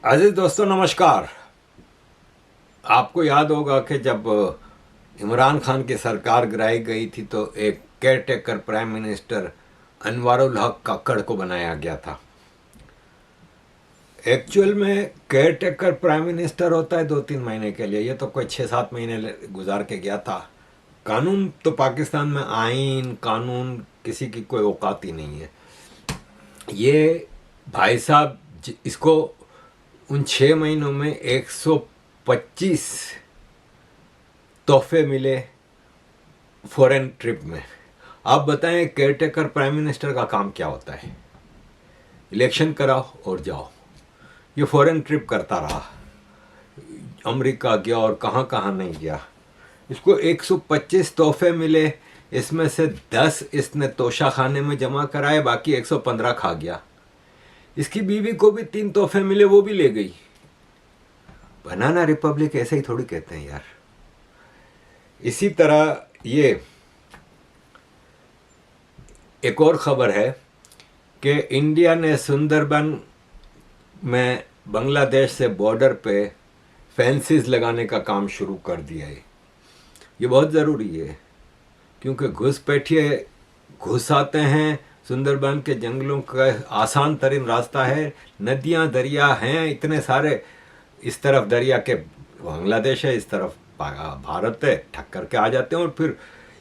अजीज दोस्तों नमस्कार। आपको याद होगा कि जब इमरान खान की सरकार गिराई गई थी तो एक care taker prime minister Anwarul हक कक्कड़ को बनाया गया था। एक्चुअल में केयर टेकर प्राइम मिनिस्टर होता है 2-3 महीने के लिए, ये तो कोई 6-7 महीने गुजार के गया था। कानून तो पाकिस्तान में आइन कानून किसी की कोई औकात ही नहीं है। ये भाई साहब इसको उन 6 महीनों में 125 तोहफे मिले फॉरेन ट्रिप में। आप बताएं केयर टेकर प्राइम मिनिस्टर का काम क्या होता है? इलेक्शन कराओ और जाओ। ये फॉरेन ट्रिप करता रहा, अमेरिका गया और कहाँ कहाँ नहीं गया। इसको 125 तोहफे मिले, इसमें से 10 इसने तोशा खाने में जमा कराए, बाकी 115 खा गया। इसकी बीवी को भी 3 तोहफे मिले, वो भी ले गई। बनाना रिपब्लिक ऐसे ही थोड़ी कहते हैं यार। इसी तरह ये एक और खबर है कि इंडिया ने सुंदरबन में बांग्लादेश से बॉर्डर पे फेंसेस लगाने का काम शुरू कर दिया है। ये बहुत ज़रूरी है क्योंकि घुसपैठिए घुस आते हैं। सुंदरबन के जंगलों का आसान तरीन रास्ता है, नदियाँ दरिया हैं इतने सारे। इस तरफ दरिया के बांग्लादेश है, इस तरफ भारत है, ठक्कर के आ जाते हैं और फिर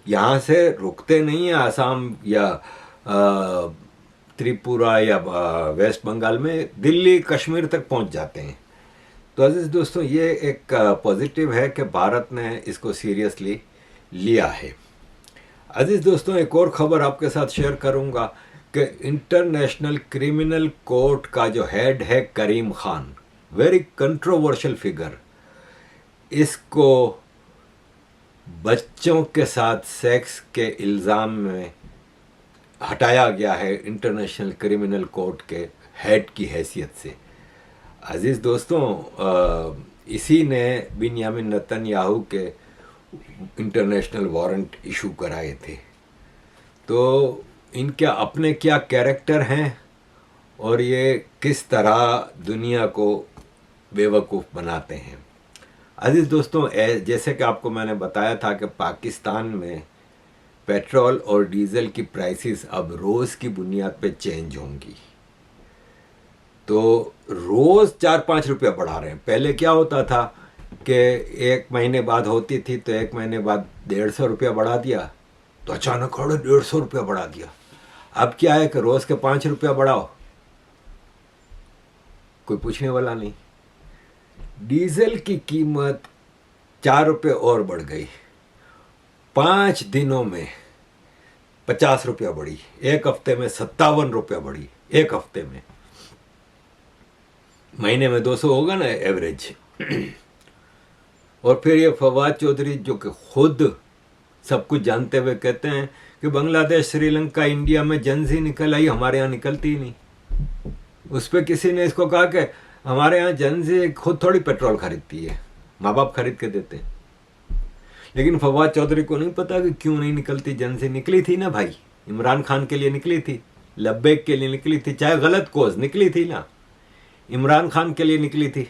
यहाँ से रुकते नहीं है। आसाम या त्रिपुरा या वेस्ट बंगाल में दिल्ली कश्मीर तक पहुँच जाते हैं। तो अजीज दोस्तों, ये एक पॉजिटिव है कि भारत ने इसको सीरियसली लिया है। अजीज दोस्तों, एक और ख़बर आपके साथ शेयर करूंगा कि इंटरनेशनल क्रिमिनल कोर्ट का जो हेड है करीम खान, वेरी कंट्रोवर्शियल फिगर, इसको बच्चों के साथ सेक्स के इल्ज़ाम में हटाया गया है इंटरनेशनल क्रिमिनल कोर्ट के हेड की हैसियत से। अजीज़ दोस्तों, इसी ने बिन्यामिन नेतन्याहू के इंटरनेशनल वारंट इशू कराए थे। तो इनके अपने क्या कैरेक्टर हैं और ये किस तरह दुनिया को बेवकूफ़ बनाते हैं। अजीज़ दोस्तों, जैसे कि आपको मैंने बताया था कि पाकिस्तान में पेट्रोल और डीज़ल की प्राइसेस अब रोज़ की बुनियाद पे चेंज होंगी। तो रोज़ 4-5 रुपया बढ़ा रहे हैं। पहले क्या होता था कि 1 महीने बाद होती थी तो 1 महीने बाद 150 रुपया बढ़ा दिया, तो अचानक 150 रुपया बढ़ा दिया। अब क्या है कि रोज़ के 5 रुपया बढ़ाओ, कोई पूछने वाला नहीं। डीजल की कीमत 4 रुपये और बढ़ गई, 5 दिनों में 50 रुपया बढ़ी, एक हफ्ते में 57 रुपया बढ़ी। एक हफ्ते में, महीने में 200 होगा ना एवरेज। और फिर ये फवाद चौधरी जो कि खुद सब कुछ जानते हुए कहते हैं कि बांग्लादेश श्रीलंका इंडिया में जनजी निकल आई, हमारे यहाँ निकलती ही नहीं। उस पर किसी ने इसको कहा कि हमारे यहाँ जनजी खुद थोड़ी पेट्रोल खरीदती है, माँ बाप खरीद के देते हैं। लेकिन फवाद चौधरी को नहीं पता कि क्यों नहीं निकलती जनजी। निकली थी ना भाई, इमरान खान के लिए निकली थी, लब्बैक के लिए निकली थी, चाहे गलत कोज निकली थी ना, इमरान खान के लिए निकली थी,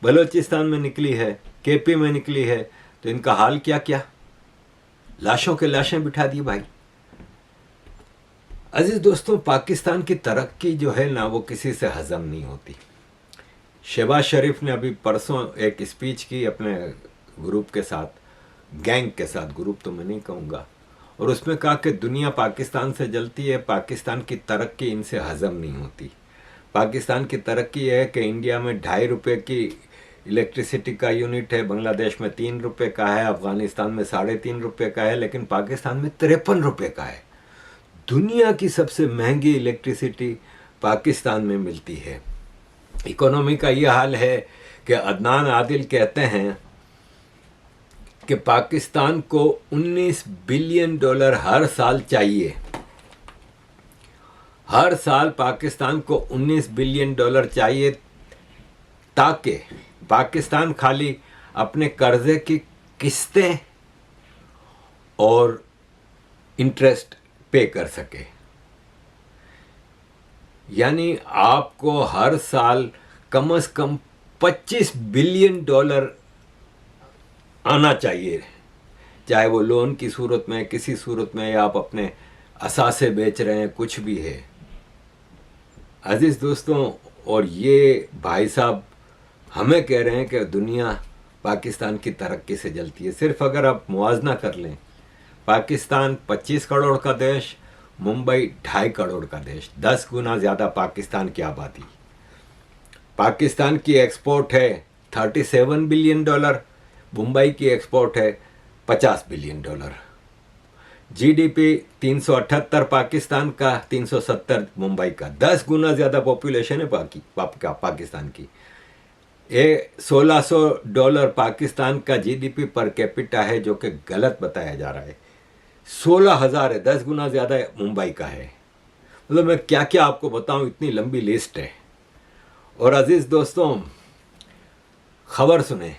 बलोचिस्तान में निकली है, केपी में निकली है। तो इनका हाल क्या क्या, लाशों के लाशें बिठा दी भाई। अजीज दोस्तों, पाकिस्तान की तरक्की जो है ना वो किसी से हजम नहीं होती। शहबाज शरीफ ने अभी परसों एक स्पीच की अपने ग्रुप के साथ, गैंग के साथ, ग्रुप तो मैं नहीं कहूँगा, और उसमें कहा कि दुनिया पाकिस्तान से जलती है, पाकिस्तान की तरक्की इनसे हजम नहीं होती। पाकिस्तान की तरक्की है कि इंडिया में 2.5 रुपये की इलेक्ट्रिसिटी का यूनिट है, बांग्लादेश में 3 रुपये का है, अफगानिस्तान में 3.5 रुपये का है, लेकिन पाकिस्तान में 53 रुपये का है। दुनिया की सबसे महंगी इलेक्ट्रिसिटी पाकिस्तान में मिलती है। इकोनॉमी का ये हाल है कि अदनान आदिल कहते हैं कि पाकिस्तान को $19 बिलियन हर साल चाहिए। हर साल पाकिस्तान को $19 बिलियन चाहिए ताकि पाकिस्तान खाली अपने कर्जे की किस्तें और इंटरेस्ट पे कर सके। यानी आपको हर साल कम से कम $25 बिलियन आना चाहिए, चाहे वो लोन की सूरत में, किसी सूरत में, या आप अपने असासे बेच रहे हैं, कुछ भी है अजीज़ दोस्तों। और ये भाई साहब हमें कह रहे हैं कि दुनिया पाकिस्तान की तरक्की से जलती है। सिर्फ अगर आप मुआवजा कर लें, पाकिस्तान 25 करोड़ का देश, मुंबई 2.5 करोड़ का देश, 10 गुना ज़्यादा पाकिस्तान की आबादी। पाकिस्तान की एक्सपोर्ट है $37 बिलियन, मुंबई की एक्सपोर्ट है $50 बिलियन। जीडीपी 378 पाकिस्तान का, 370 मुंबई का, 10 गुना ज़्यादा पॉपुलेशन है पाकिस्तान की। ये $1,600 पाकिस्तान का जीडीपी पर कैपिटा है, जो कि गलत बताया जा रहा है। 16,000 है, 10 गुना ज़्यादा मुंबई का है। मतलब मैं क्या क्या आपको बताऊं, इतनी लंबी लिस्ट है। और अजीज़ दोस्तों खबर सुने,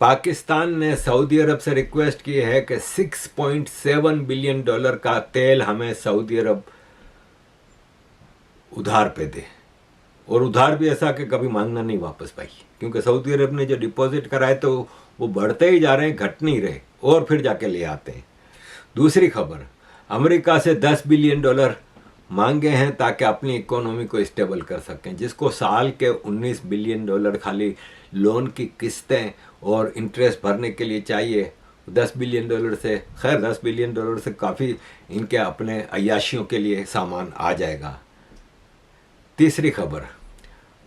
पाकिस्तान ने सऊदी अरब से रिक्वेस्ट की है कि $6.7 बिलियन का तेल हमें सऊदी अरब उधार पे दे, और उधार भी ऐसा कि कभी मांगना नहीं वापस पाई, क्योंकि सऊदी अरब ने जो डिपॉजिट कराए तो वो बढ़ते ही जा रहे हैं, घट नहीं रहे, और फिर जाके ले आते हैं। दूसरी खबर, अमेरिका से $10 बिलियन मांगे हैं ताकि अपनी इकोनॉमी को स्टेबल कर सकें, जिसको साल के $19 बिलियन खाली लोन की किस्तें और इंटरेस्ट भरने के लिए चाहिए। $10 बिलियन से, खैर $10 बिलियन से काफ़ी इनके अपने अय्याशियों के लिए सामान आ जाएगा। तीसरी खबर,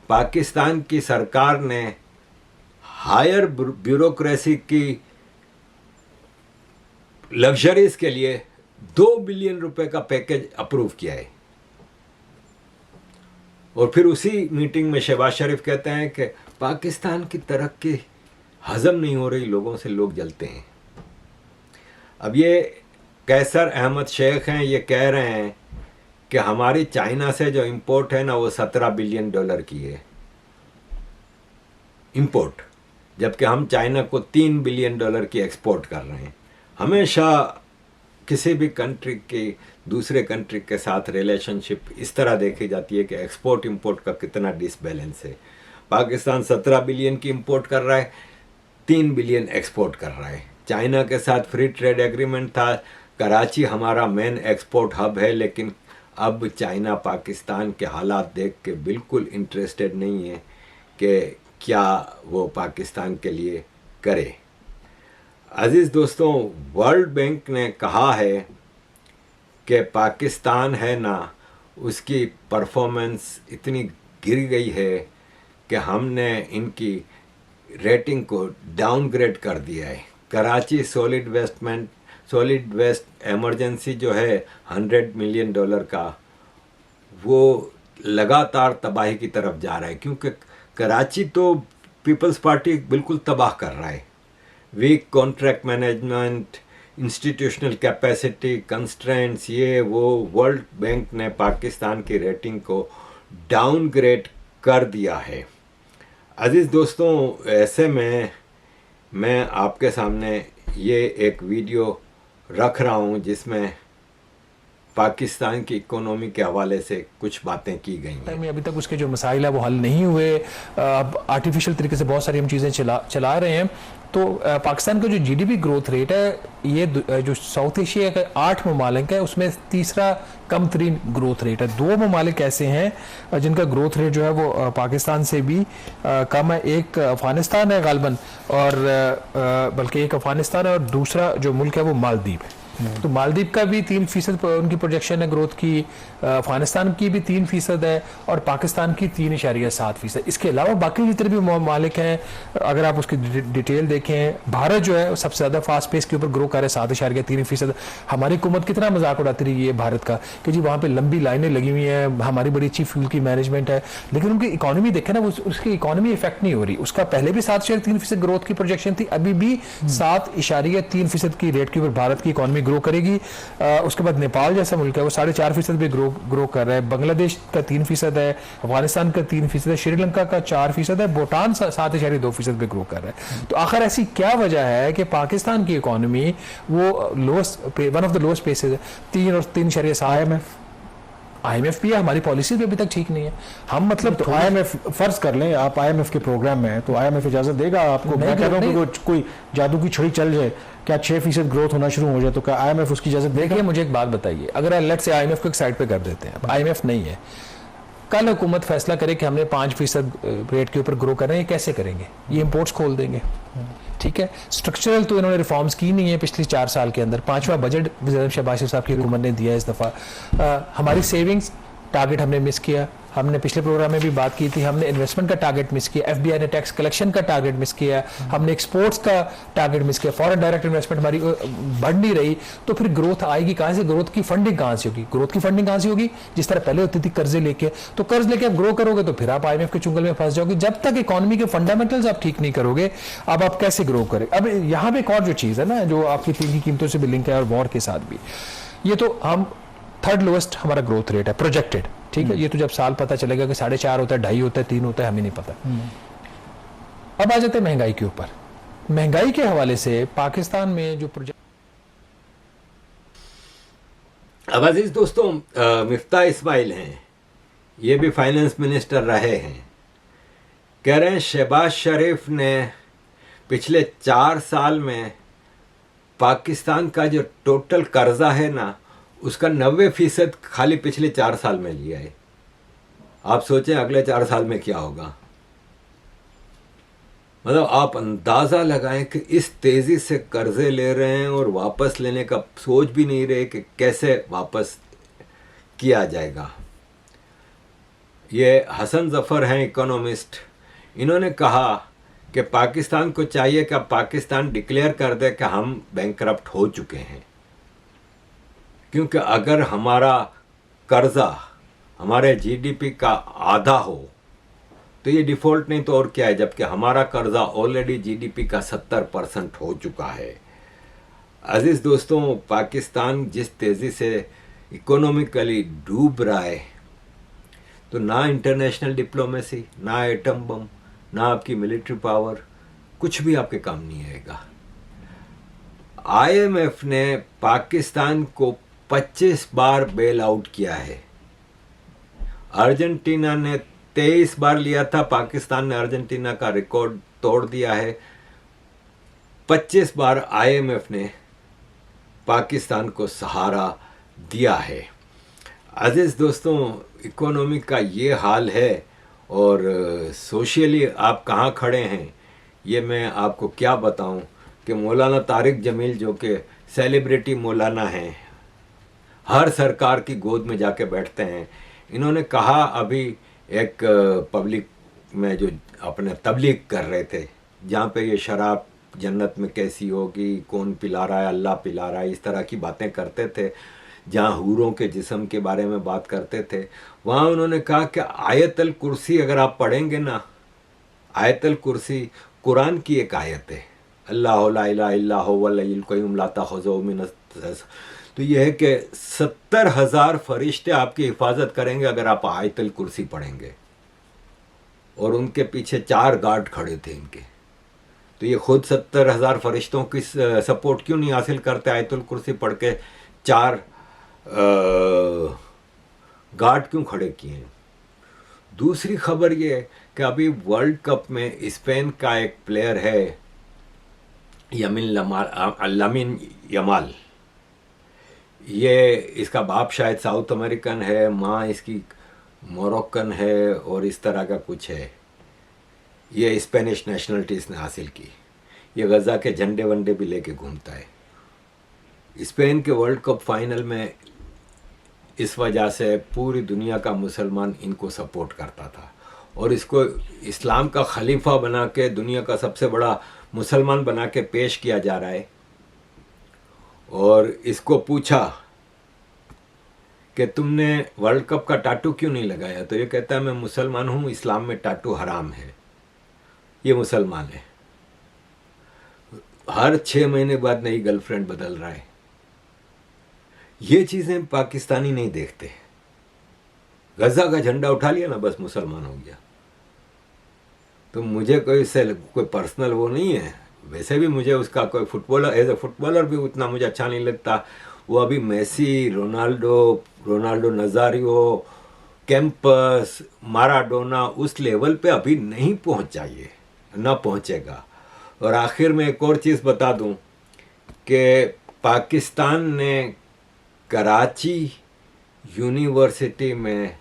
पाकिस्तान की सरकार ने हायर ब्यूरोक्रेसी की लग्जरीज के लिए $2 बिलियन का पैकेज अप्रूव किया है। और फिर उसी मीटिंग में शहबाज शरीफ कहते हैं कि पाकिस्तान की तरक्की हजम नहीं हो रही, लोगों से लोग जलते हैं। अब ये कैसर अहमद शेख हैं, ये कह रहे हैं कि हमारी चाइना से जो इंपोर्ट है ना, वो $17 बिलियन की है इंपोर्ट, जबकि हम चाइना को $3 बिलियन की एक्सपोर्ट कर रहे हैं। हमेशा किसी भी कंट्री के दूसरे कंट्री के साथ रिलेशनशिप इस तरह देखी जाती है कि एक्सपोर्ट इंपोर्ट का कितना डिसबैलेंस है। पाकिस्तान 17 बिलियन की इंपोर्ट कर रहा है, 3 बिलियन एक्सपोर्ट कर रहा है। चाइना के साथ फ्री ट्रेड एग्रीमेंट था, कराची हमारा मेन एक्सपोर्ट हब है, लेकिन अब चाइना पाकिस्तान के हालात देख के बिल्कुल इंटरेस्टेड नहीं है कि क्या वो पाकिस्तान के लिए करे। अजीज़ दोस्तों, वर्ल्ड बैंक ने कहा है कि पाकिस्तान है ना, उसकी परफॉर्मेंस इतनी गिर गई है कि हमने इनकी रेटिंग को डाउनग्रेड कर दिया है। कराची सॉलिड वेस्ट इमरजेंसी जो है $100 मिलियन का, वो लगातार तबाही की तरफ जा रहा है, क्योंकि कराची तो पीपल्स पार्टी बिल्कुल तबाह कर रहा है। Weak contract management, institutional capacity constraints, ये वो वर्ल्ड बैंक ने पाकिस्तान की रेटिंग को डाउनग्रेड कर दिया है। अजीज़ दोस्तों, ऐसे में मैं आपके सामने ये एक वीडियो रख रहा हूँ जिसमें पाकिस्तान की इकोनॉमी के हवाले से कुछ बातें की गई हैं। अभी तक उसके जो मसाइल है वो हल नहीं हुए। अब आर्टिफिशियल तरीके से बहुत सारी हम चीज़ें चला रहे हैं। तो पाकिस्तान का जो जीडीपी ग्रोथ रेट है, ये जो साउथ एशिया के 8 ममालिक है उसमें तीसरा कम तरीन ग्रोथ रेट है। 2 ममालिक ऐसे हैं जिनका ग्रोथ रेट जो है वो पाकिस्तान से भी कम है। एक अफगानिस्तान है गालबन, और बल्कि एक अफगानिस्तान है और दूसरा जो मुल्क है वो मालदीव है। तो मालदीव का भी 3% उनकी प्रोजेक्शन है ग्रोथ की, अफगानिस्तान की भी 3% है, और पाकिस्तान की 3.7%। इसके अलावा बाकी जितने भी ममालिक हैं, अगर आप उसकी डिटेल देखें, भारत जो है सबसे ज़्यादा फास्ट पेस के ऊपर ग्रो कर रहा है 7.3%। हमारी हुकूमत कितना मजाक उड़ाती रही है भारत का कि जी वहाँ पे लंबी लाइनें लगी हुई हैं, हमारी बड़ी अच्छी फ्यूल की मैनेजमेंट है, लेकिन उनकी इकॉनमी देखें ना, उसकी इकॉनमी इफेक्ट नहीं हो रही। उसका पहले भी 7.3% ग्रोथ की प्रोजेक्शन थी, अभी भी 7.3% की रेट के ऊपर भारत की इकॉनमी ग्रो करेगी। उसके बाद नेपाल जैसा मुल्क है वो 4.5% भी ग्रो कर रहा है। बांग्लादेश का 3% है, अफगानिस्तान का 3% है, श्रीलंका का 4% है, भूटान 7.2% पे ग्रो कर रहा है। तो आखिर ऐसी क्या वजह है कि पाकिस्तान की इकॉनमी वो one of the lowest paces है, 3 और 3.7 में। IMF भी है, हमारी पॉलिसी भी अभी तक ठीक नहीं है। हम मतलब तो IMF फर्ज कर लें आप IMF के प्रोग्राम में हैं, तो IMF इजाजत देगा आपको? मैं कह रहा हूँ कि कोई जादू की छड़ी चल जाए, क्या 6% ग्रोथ होना शुरू हो जाए, तो क्या IMF उसकी इजाजत देगा? देखिए मुझे एक बात बताइए, अगर लेट से IMF को एक साइड पे कर देते हैं, IMF नहीं है, कल हुकूमत फैसला करे कि हमने 5% रेट के ऊपर ग्रो कर रहे हैं, कैसे करेंगे? ये इंपोर्ट्स खोल देंगे, ठीक है। स्ट्रक्चरल तो इन्होंने रिफॉर्म्स की नहीं है पिछले 4 साल के अंदर। 5वां बजट शहबाज शरीफ साहब की हुकूमत ने दिया इस दफ़ा। हमारी सेविंग्स टारगेट हमने मिस किया, हमने पिछले प्रोग्राम में भी बात की थी, हमने इन्वेस्टमेंट का टारगेट मिस किया, FBI ने टैक्स कलेक्शन का टारगेट मिस किया, हमने एक्सपोर्ट्स का टारगेट मिस किया, फॉरेन डायरेक्ट इन्वेस्टमेंट हमारी बढ़ नहीं रही, तो फिर ग्रोथ आएगी कहाँ से? ग्रोथ की फंडिंग कहाँ से होगी? ग्रोथ की फंडिंग कहाँ से होगी? जिस तरह पहले होती थी कर्जे लेके, तो कर्ज लेके आप ग्रो करोगे तो फिर आप IMF के चुंगल में फंस जाओगे। जब तक इकोनॉमी के फंडामेंटल्स आप ठीक नहीं करोगे, अब आप कैसे ग्रो करें? अब यहाँ पे एक और जो चीज़ है ना, जो आपकी तेल की कीमतों से भी लिंक है और वॉर के साथ भी, ये तो हम 3rd लोएस्ट हमारा ग्रोथ रेट है प्रोजेक्टेड, ठीक है। ये तो जब साल पता चलेगा कि 4.5 होता है, 2.5 होता है, 3 होता है, हमें नहीं पता। अब आ जाते हैं महंगाई के ऊपर। महंगाई के हवाले से पाकिस्तान में जो प्रोजेक्ट, अब अजीज दोस्तों, मिफ्ता इस्माइल हैं, ये भी फाइनेंस मिनिस्टर रहे हैं, कह रहे हैं शहबाज शरीफ ने पिछले 4 साल में पाकिस्तान का जो टोटल कर्जा है ना, उसका 90% खाली पिछले 4 साल में लिया है। आप सोचें अगले 4 साल में क्या होगा। मतलब आप अंदाज़ा लगाएं कि इस तेज़ी से कर्जे ले रहे हैं और वापस लेने का सोच भी नहीं रहे कि कैसे वापस किया जाएगा। ये हसन जफ़र हैं इकोनॉमिस्ट, इन्होंने कहा कि पाकिस्तान को चाहिए कि पाकिस्तान डिक्लेयर कर दे कि हम बैंकरप्ट हो चुके हैं, क्योंकि अगर हमारा कर्जा हमारे GDP का आधा हो तो ये डिफ़ॉल्ट नहीं तो और क्या है, जबकि हमारा कर्जा ऑलरेडी GDP का 70% हो चुका है। अजीज़ दोस्तों, पाकिस्तान जिस तेज़ी से इकोनॉमिकली डूब रहा है, तो ना इंटरनेशनल डिप्लोमेसी, ना एटम बम, ना आपकी मिलिट्री पावर, कुछ भी आपके काम नहीं आएगा। IMF ने पाकिस्तान को 25 बार बेल आउट किया है। अर्जेंटीना ने 23 बार लिया था, पाकिस्तान ने अर्जेंटीना का रिकॉर्ड तोड़ दिया है। 25 बार IMF ने पाकिस्तान को सहारा दिया है। अजीज दोस्तों, इकोनॉमी का ये हाल है और सोशली आप कहाँ खड़े हैं ये मैं आपको क्या बताऊं कि मौलाना तारिक जमील जो कि सेलिब्रिटी मौलाना हैं, हर सरकार की गोद में जाके बैठते हैं। इन्होंने कहा अभी एक पब्लिक में जो अपने तबलीग कर रहे थे, जहाँ पे ये शराब जन्नत में कैसी होगी, कौन पिला रहा है, अल्लाह पिला रहा है, इस तरह की बातें करते थे, जहाँ हूरों के जिस्म के बारे में बात करते थे, वहाँ उन्होंने कहा कि आयतल कुर्सी अगर आप पढ़ेंगे ना, आयतल कुर्सी कुरान की एक आयत है, अल्लाह ला इलाहा इल्ला हुवल हय्युल क़य्यूम ला ताख़ुज़ुहु सिनतुन, तो यह है कि 70,000 फरिश्ते आपकी हिफाजत करेंगे अगर आप आयतल कुर्सी पढ़ेंगे। और उनके पीछे 4 गार्ड खड़े थे इनके, तो ये खुद 70,000 फरिश्तों की सपोर्ट क्यों नहीं हासिल करते? आयतुल कुर्सी पढ़ के 4 गार्ड क्यों खड़े किए? दूसरी खबर ये है कि अभी वर्ल्ड कप में स्पेन का एक प्लेयर है लामिन यमाल, ये इसका बाप शायद साउथ अमेरिकन है, माँ इसकी मोरक्कन है और इस तरह का कुछ है। ये स्पेनिश नेशनलिटी इसने हासिल की। ये गज़ा के झंडे वंडे भी लेके घूमता है। स्पेन के वर्ल्ड कप फाइनल में इस वजह से पूरी दुनिया का मुसलमान इनको सपोर्ट करता था और इसको इस्लाम का खलीफा बना के दुनिया का सबसे बड़ा मुसलमान बना के पेश किया जा रहा है। और इसको पूछा कि तुमने वर्ल्ड कप का टाटू क्यों नहीं लगाया, तो ये कहता है मैं मुसलमान हूँ, इस्लाम में टाटू हराम है। ये मुसलमान है, हर 6 महीने बाद नई गर्लफ्रेंड बदल रहा है। ये चीज़ें पाकिस्तानी नहीं देखते। गजा का झंडा उठा लिया ना, बस मुसलमान हो गया। तो मुझे कोई पर्सनल वो नहीं है, वैसे भी मुझे उसका कोई फुटबॉलर एज ए फुटबॉलर भी उतना मुझे अच्छा नहीं लगता। वो अभी मेसी, रोनाल्डो नजारियो, कैंपस, माराडोना उस लेवल पे अभी नहीं पहुंचा, ये ना पहुंचेगा। और आखिर में एक और चीज़ बता दूं कि पाकिस्तान ने कराची यूनिवर्सिटी में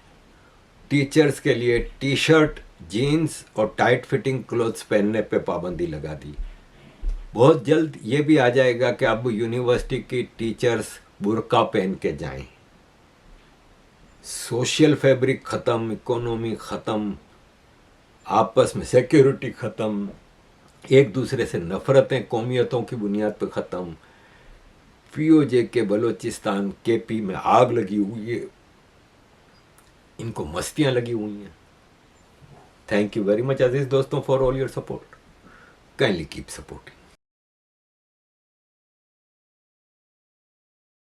टीचर्स के लिए टी शर्ट, जीन्स और टाइट फिटिंग क्लोथ्स पहनने पे पाबंदी लगा दी। बहुत जल्द ये भी आ जाएगा कि अब यूनिवर्सिटी की टीचर्स बुर्का पहन के जाएं। सोशल फैब्रिक ख़त्म, इकोनॉमी ख़त्म, आपस में सिक्योरिटी ख़त्म, एक दूसरे से नफ़रतें कौमियतों की बुनियाद पर ख़त्म। पीओजे के बलोचिस्तान केपी में आग लगी हुई है, इनको मस्तियां लगी हुई हैं। थैंक यू वेरी मच अजीज दोस्तों for all your support. Kindly keep supporting.